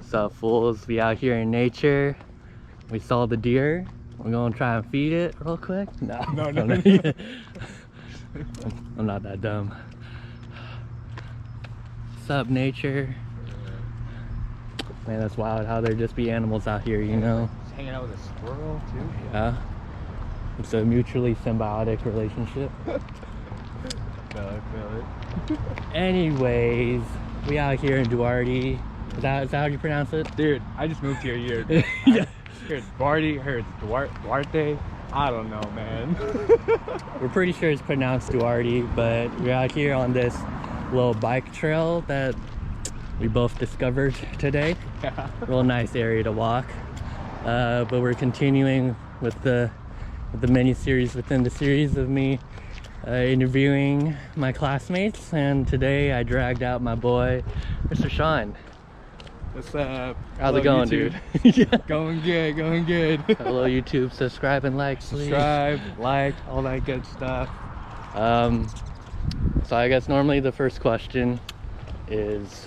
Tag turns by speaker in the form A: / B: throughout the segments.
A: What's up, fools? We out here in nature. We saw the deer. We're gonna try and feed it real quick. No. I'm not that dumb. What's up, nature? Man, that's wild how there just be animals out here, you know?
B: Just hanging out with a squirrel too.
A: Yeah. It's a mutually symbiotic relationship.
B: I feel it.
A: Anyways, we out here in Duarte. Is that how you pronounce it?
B: Dude, I just moved here a year.
A: Yeah.
B: I heard Duarte, heard Duarte. I don't know, man.
A: We're pretty sure it's pronounced Duarte, but we're out here on this little bike trail that we both discovered today.
B: Yeah.
A: Real nice area to walk. But we're continuing with the mini series within the series of me interviewing my classmates, and today I dragged out my boy, Mr. Sean.
B: What's up?
A: How's it going,
B: YouTube?
A: dude? Yeah.
B: Going good.
A: Hello, YouTube. Subscribe and like, please.
B: Subscribe, like, all that good stuff.
A: So I guess normally the first question is,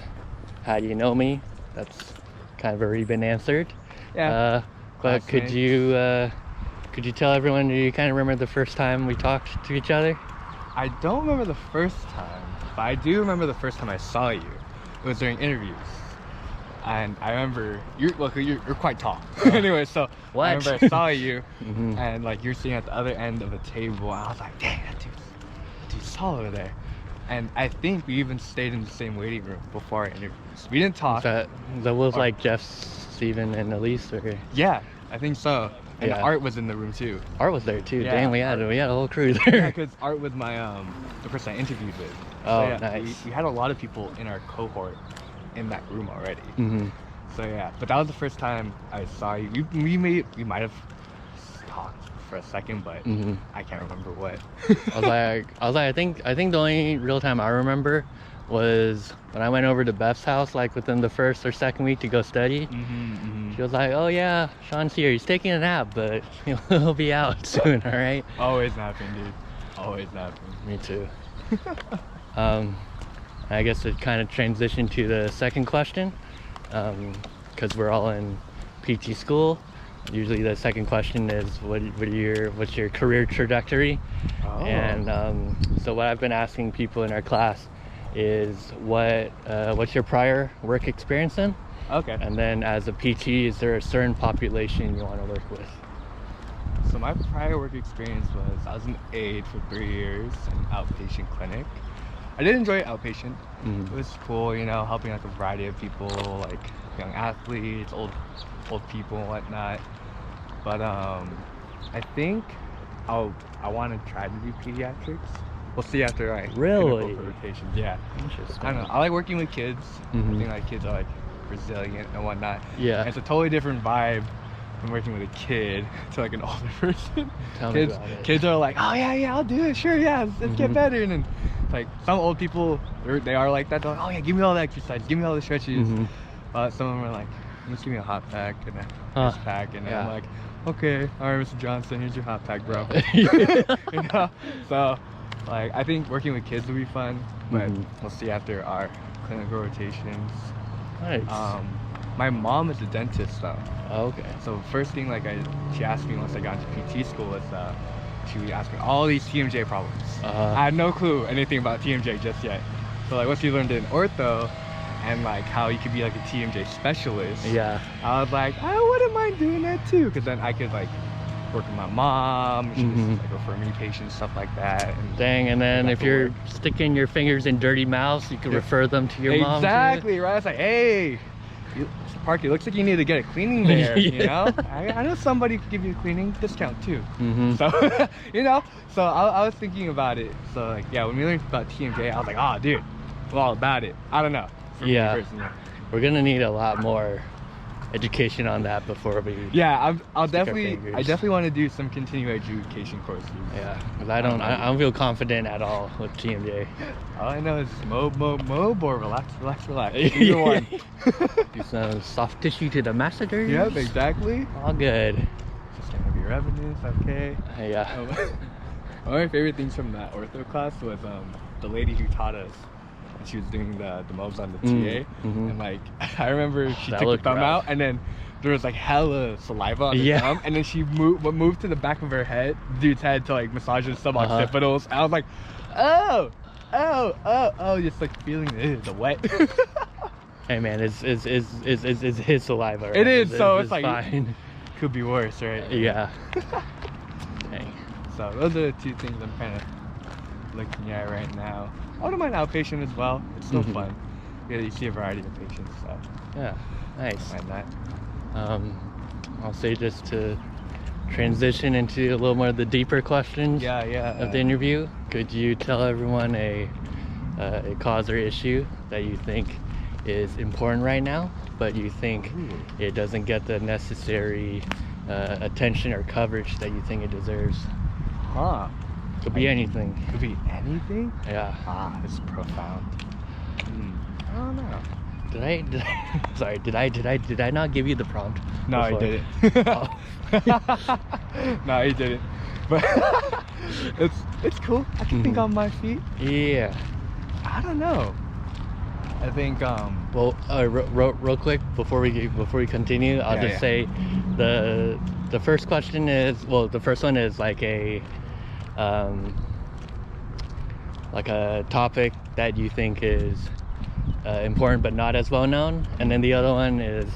A: how do you know me? That's kind of already been answered.
B: Yeah.
A: But could you tell everyone, do you kind of remember the first time we talked to each other?
B: I don't remember the first time, but I do remember the first time I saw you. It was during interviews. And I remember, you're quite tall. Anyway, so
A: What?
B: I remember I saw you,
A: Mhm.
B: and like you're sitting at the other end of a table. And I was like, dang, that dude's tall over there. And I think we even stayed in the same waiting room before our interviews. We didn't talk.
A: That was like Jeff, Steven, and Elise, or
B: Yeah, I think so. And
A: Yeah.
B: Art was in the room too.
A: Art was there too.
B: Yeah.
A: Dang, we had a whole crew
B: Yeah,
A: there.
B: because Art was my the person I interviewed with.
A: Oh,
B: so, yeah,
A: nice.
B: We had a lot of people in our cohort in that room already.
A: Mhm.
B: So yeah, but that was the first time I saw you. We might have talked for a second, but
A: Mhm.
B: I can't remember what.
A: I was like, I think the only real time I remember was when I went over to Beth's house, like within the first or second week to go study. She was like, "Oh yeah, Sean's here. He's taking a nap, but he'll be out soon. All right."
B: Always napping, dude. Always napping.
A: Me too. I guess it kind of transitioned to the second question, because we're all in PT school. Usually the second question is, what's your career trajectory?
B: Oh.
A: And so what I've been asking people in our class is, what's your prior work experience in?
B: Okay.
A: And then as a PT, is there a certain population you want to work with?
B: So my prior work experience was I was an aide for 3 years in an outpatient clinic. I did enjoy outpatient.
A: Mhm.
B: It was cool, you know, helping like a variety of people, like young athletes, old people and whatnot. But I think I want to try to do pediatrics. We'll see after I
A: Really?
B: finish both rotations. Yeah.
A: Interesting.
B: I don't know. I like working with kids.
A: Mhm.
B: I think like kids are like resilient and whatnot.
A: Yeah.
B: And it's a totally different vibe from working with a kid to like an older person.
A: Tell me about it.
B: Kids are like, oh yeah, I'll do it. Sure, yeah, let's get
A: Mhm.
B: better. And then like some old people, they are like that. They're like, oh yeah, give me all the exercise, give me all the stretches.
A: Mhm.
B: Some of them are like, just give me a hot pack and a
A: Huh.
B: ice pack, and then
A: Yeah.
B: I'm like, okay, all right, Mr. Johnson, here's your hot pack, bro.
A: Yeah.
B: You know? So like I think working with kids will be fun, but
A: Mhm.
B: we'll see after our clinical rotations.
A: Nice.
B: My mom is a dentist though.
A: Oh, okay.
B: So first thing she asked me once I got into PT school was she would ask me all these TMJ problems. I had no clue anything about TMJ just yet. So like once you learned it in ortho and like how you could be like a TMJ specialist,
A: Yeah.
B: I was like, I wouldn't mind doing that too, because then I could like work with my mom, she
A: Mhm.
B: just like refer me patients, stuff like that. And
A: Dang, and then
B: That's
A: if
B: the
A: you're
B: word.
A: sticking your fingers in dirty mouths, you can
B: Yeah.
A: refer them to your mom. too.
B: Exactly, right? It's like, hey, Parky, looks like you need to get a cleaning there, you
A: Yeah.
B: know? I know somebody could give you a cleaning discount too.
A: Mhm.
B: So, you know, so I was thinking about it. So like, yeah, when we learned about TMJ, I was like, oh, dude, I'm all about it. I don't know. For me
A: Yeah.
B: personally.
A: We're gonna need a lot more education on that before we.
B: Yeah, I
A: Stick our
B: definitely
A: fingers.
B: want to do some continuing education courses.
A: Yeah, because I don't feel confident at all with TMJ.
B: All I know is mob or relax. Either one.
A: Do some soft tissue to the masseters.
B: Yep, exactly.
A: All good.
B: Just gonna be revenues, okay.
A: Yeah.
B: One of my favorite things from that ortho class was the lady who taught us and she was doing the moves on the TA, and like I remember she
A: That
B: took the
A: looked
B: thumb
A: rough.
B: out, and then there was like hella saliva on the thumb, and then she moved to the back of her head, dude's head, to like massage his suboccipitals. And I was like, oh, just like feeling the wet.
A: Hey man, it's his saliva. Right?
B: It is, so it's like
A: fine.
B: Could be worse, right?
A: Yeah. Dang.
B: So those are the two things I'm kind of looking at right now. I don't mind outpatient as well. It's still fun. Yeah, you see a variety of patients. So
A: yeah, nice.
B: I mind
A: that. I'll say just to transition into a little more of the deeper questions of the interview. Could you tell everyone a cause or issue that you think is important right now, but you think it doesn't get the necessary attention or coverage that you think it deserves? Could be anything.
B: Could be anything?
A: Yeah.
B: This is profound. I don't know.
A: Did I not give you the prompt?
B: No,
A: before?
B: I didn't. No, he didn't. But it's cool. I can think on my feet.
A: Yeah.
B: I don't know. I think
A: well, real quick before we continue, I'll just say the first question is, well, the first one is like a topic that you think is important but not as well known, and then the other one is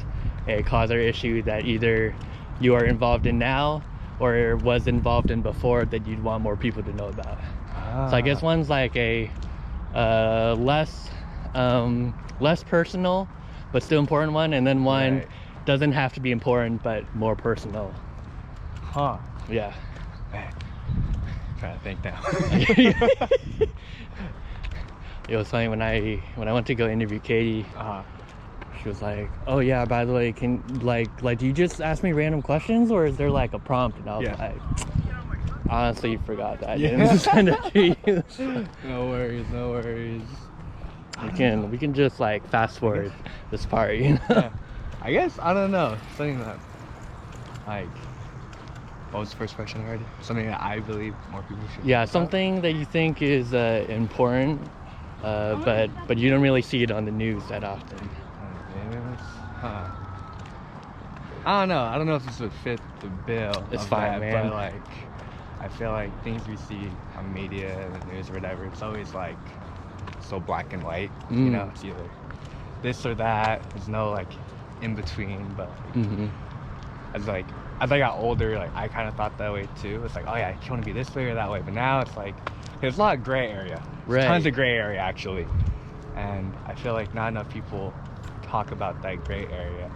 A: a cause or issue that either you are involved in now or was involved in before that you'd want more people to know about. So I guess one's like a less personal but still important one, and then one doesn't have to be important but more personal.
B: Yeah. Man. Trying to think now.
A: It was funny when I went to go interview Katie. She was like, "Oh yeah, by the way, can like do you just ask me random questions or is there like a prompt?" And I was like, honestly forgot that. I didn't send it to you.
B: No worries.
A: We can just like fast forward this part, you know?
B: I guess, I don't know, something that, like, what was the first question already? Something that I believe more people should know
A: something that you think is important, but you don't really see it on the news that often.
B: I don't know if this would fit the bill.
A: It's fine, man.
B: But like, I feel like things we see on media and the news or whatever, it's always like so black and white. You know, it's either this or that. There's no like in between. But like, as I got older, like I kind of thought that way too. It's like, oh yeah, you want to be this way or that way. But now it's like there's a lot of gray area. There's tons of gray area actually, and I feel like not enough people talk about that gray area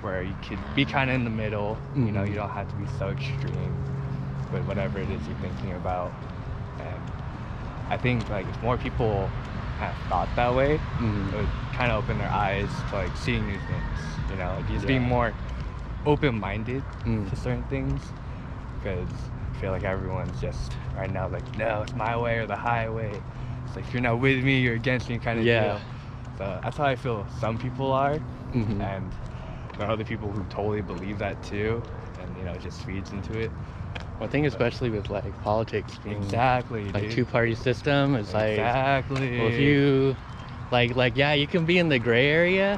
B: where you could be kind of in the middle. You know, you don't have to be so extreme with whatever it is you're thinking about. And I think like if more people kind of thought that way, it would kind of open their eyes to like seeing new things. You know, like just being more open-minded to certain things, because I feel like everyone's just right now like, no, it's my way or the highway. It's like, if you're not with me, you're against me kind of deal. So that's how I feel some people are, and there are other people who totally believe that too, and you know, it just feeds into it.
A: Well, I think especially with like politics being like two-party system, it's like, well, if you like you can be in the gray area,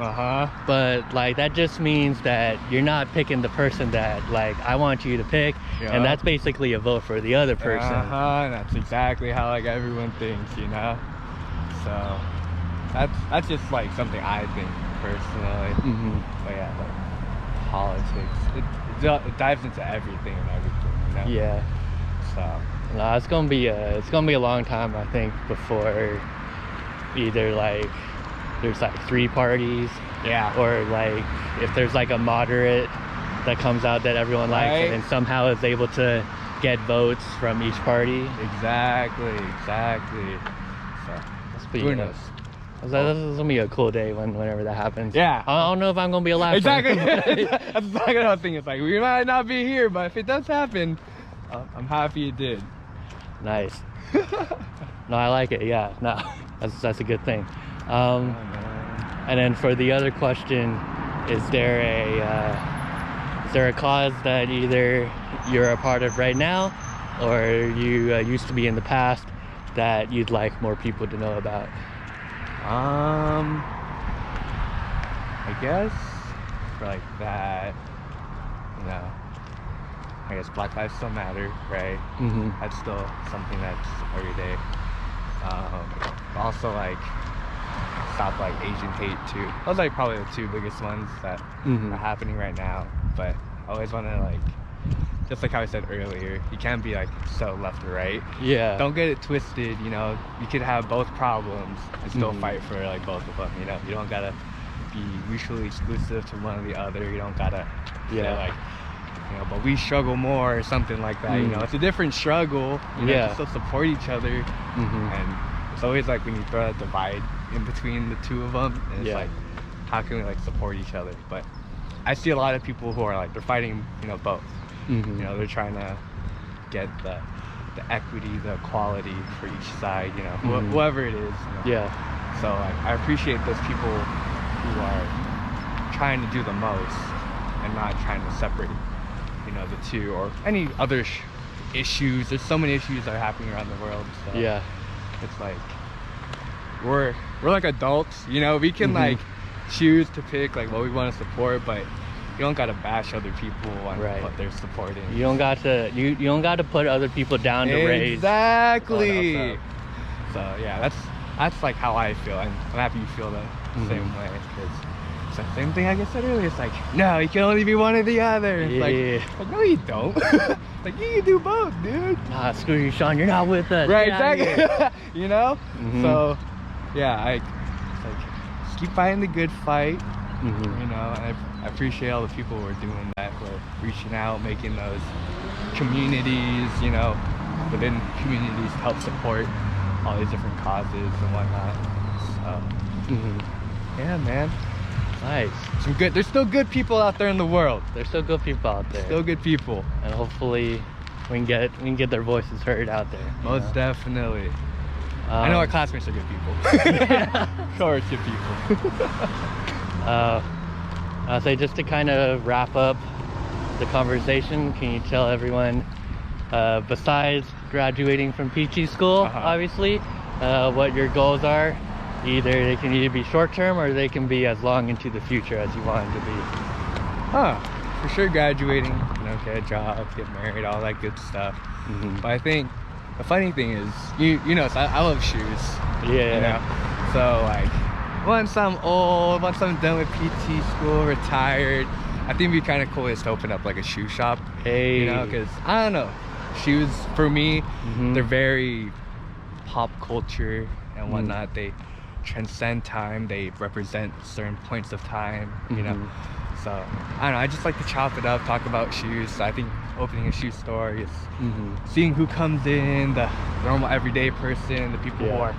A: but like that just means that you're not picking the person that like I want you to pick, and that's basically a vote for the other person.
B: And that's exactly how like everyone thinks, you know. So that's just like something I think personally. But yeah, like politics, it dives into everything and everything, you know.
A: Yeah.
B: So
A: no, it's gonna be a long time, I think, before either like there's like three parties, or like if there's like a moderate that comes out that everyone likes and somehow is able to get votes from each party.
B: Exactly. So who knows?
A: This is gonna be a cool day whenever that happens.
B: Yeah.
A: I don't know if I'm gonna be alive.
B: Exactly. That's exactly what I was thinking. It's like, we might not be here, but if it does happen, I'm happy it did.
A: Nice. No, I like it. Yeah. No, that's a good thing. And then for the other question, is there a cause that either you're a part of right now, or you used to be in the past that you'd like more people to know about?
B: I guess for like that, you know, I guess Black Lives Still Matter, right? That's still something that's every day. But also like stop like Asian hate too. Those are like probably the two biggest ones that are happening right now. But I always want to like, just like how I said earlier, you can't be like so left or right.
A: Yeah.
B: Don't get it twisted, you know. You could have both problems and still fight for like both of them, you know. You don't gotta be mutually exclusive to one or the other. You don't gotta say like, you know, but we struggle more or something like that. You know, it's a different struggle. You know, to still support each other. And it's always like when you throw that divide in between the two of them, and it's like, how can we like support each other? But I see a lot of people who are like, they're fighting, you know, both. You know, they're trying to get the equity, the equality for each side, you know, whoever it is. You know? So like, I appreciate those people who are trying to do the most and not trying to separate, you know, the two or any other issues. There's so many issues that are happening around the world. So it's like we're like adults, you know. We can like choose to pick like what we want to support, but you don't gotta bash other people on what they're supporting.
A: You don't got to you don't got to put other people down to raise.
B: Exactly. So yeah, that's like how I feel, and I'm happy you feel the same way, because it's the same thing I said earlier. It's like, no, you can only be one or the other. It's like no, you don't. Like, you can do both, dude.
A: Nah, screw you, Sean. You're not with us.
B: Right, exactly. You know. So yeah, it's like, just keep fighting the good fight. You know, and I appreciate all the people who are doing that, who are reaching out, making those communities, you know, within communities to help support all these different causes and whatnot. So, yeah, man.
A: Nice.
B: There's still good people out there in the world.
A: There's still good people out there.
B: Still good people.
A: And hopefully we can get their voices heard out there.
B: Most definitely. I know our classmates are good people. Cohort's good people.
A: I'll say, just to kind of wrap up the conversation, can you tell everyone, besides graduating from PT school, obviously, what your goals are? They can either be short-term or they can be as long into the future as you want them to be.
B: For sure graduating, you know, get a job, get married, all that good stuff. But I think the funny thing is, you know, I love shoes. You know? So like, once I'm old, once I'm done with PT school, retired, I think it'd be kind of cool just to open up like a shoe shop. You know, because I don't know, shoes for me, they're very pop culture and whatnot. They transcend time. They represent certain points of time. You know, so I don't know. I just like to chop it up, talk about shoes. So I think opening a shoe store is seeing who comes in, the normal everyday person, the people who are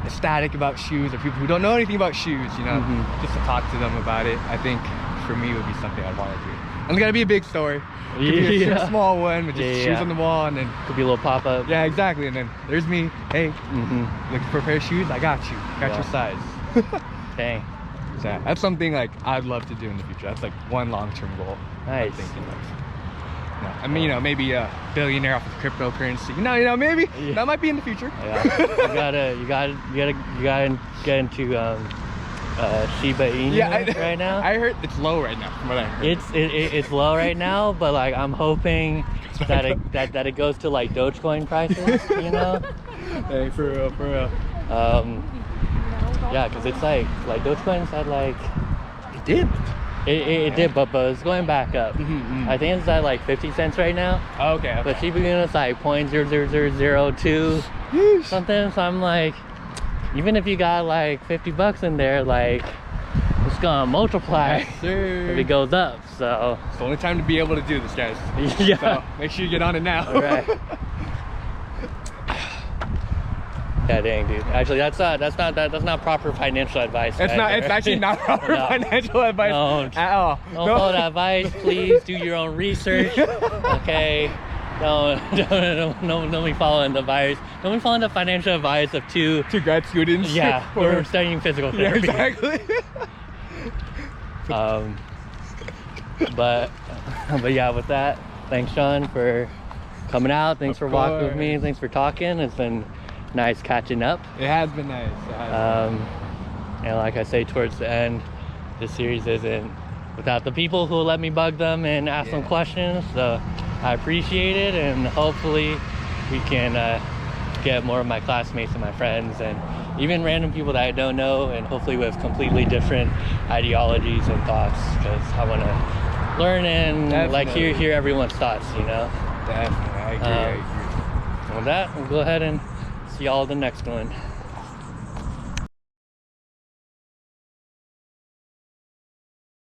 B: ecstatic about shoes, or people who don't know anything about shoes, you know, just to talk to them about it. I think for me would be something I'd want to do. And it's gotta be a big store. It could be a small one with just shoes on the wall, and then
A: could be a little pop-up.
B: Yeah, exactly. And then there's me. Hey, looking for a pair of shoes? I got you. Got your size.
A: Dang.
B: So that's something like I'd love to do in the future. That's like one long-term goal.
A: Nice.
B: I'm thinking of. I mean, you know, maybe a billionaire off of cryptocurrency. You know, maybe that might be in the future.
A: You gotta get into Shiba Inu right now.
B: I heard it's low right now. From what I heard.
A: It's low right now, but like I'm hoping that it goes to like Dogecoin prices. You know.
B: Hey, for real.
A: Yeah, because it's like Dogecoin's had like
B: it did.
A: It did, but it's going back up. I think it's at like 50 cents right now.
B: Okay.
A: But Shiba Inu is like 0.00002 something. So I'm like, even if you got like $50 in there, like it's gonna multiply if it goes up. So
B: it's the only time to be able to do this, guys.
A: So
B: make sure you get on it now.
A: Right. Yeah, dang, dude. Actually, that's not proper financial advice.
B: It's actually not proper financial advice at all.
A: Don't follow that advice. Please do your own research. Okay. Don't be following the advice. Don't be following the financial advice of two
B: grad students.
A: Yeah, who are studying physical therapy.
B: Yeah, exactly.
A: But yeah, with that, thanks, Sean, for coming out. Thanks for walking with me. Thanks for talking. It's been nice catching up.
B: It has been nice.
A: And like I say towards the end, this series isn't without the people who let me bug them and ask them questions. So I appreciate it, and hopefully we can get more of my classmates and my friends and even random people that I don't know, and hopefully with completely different ideologies and thoughts, because I want to learn and like hear everyone's thoughts, you know.
B: Definitely, I agree.
A: With that, we'll go ahead and see y'all in the next one.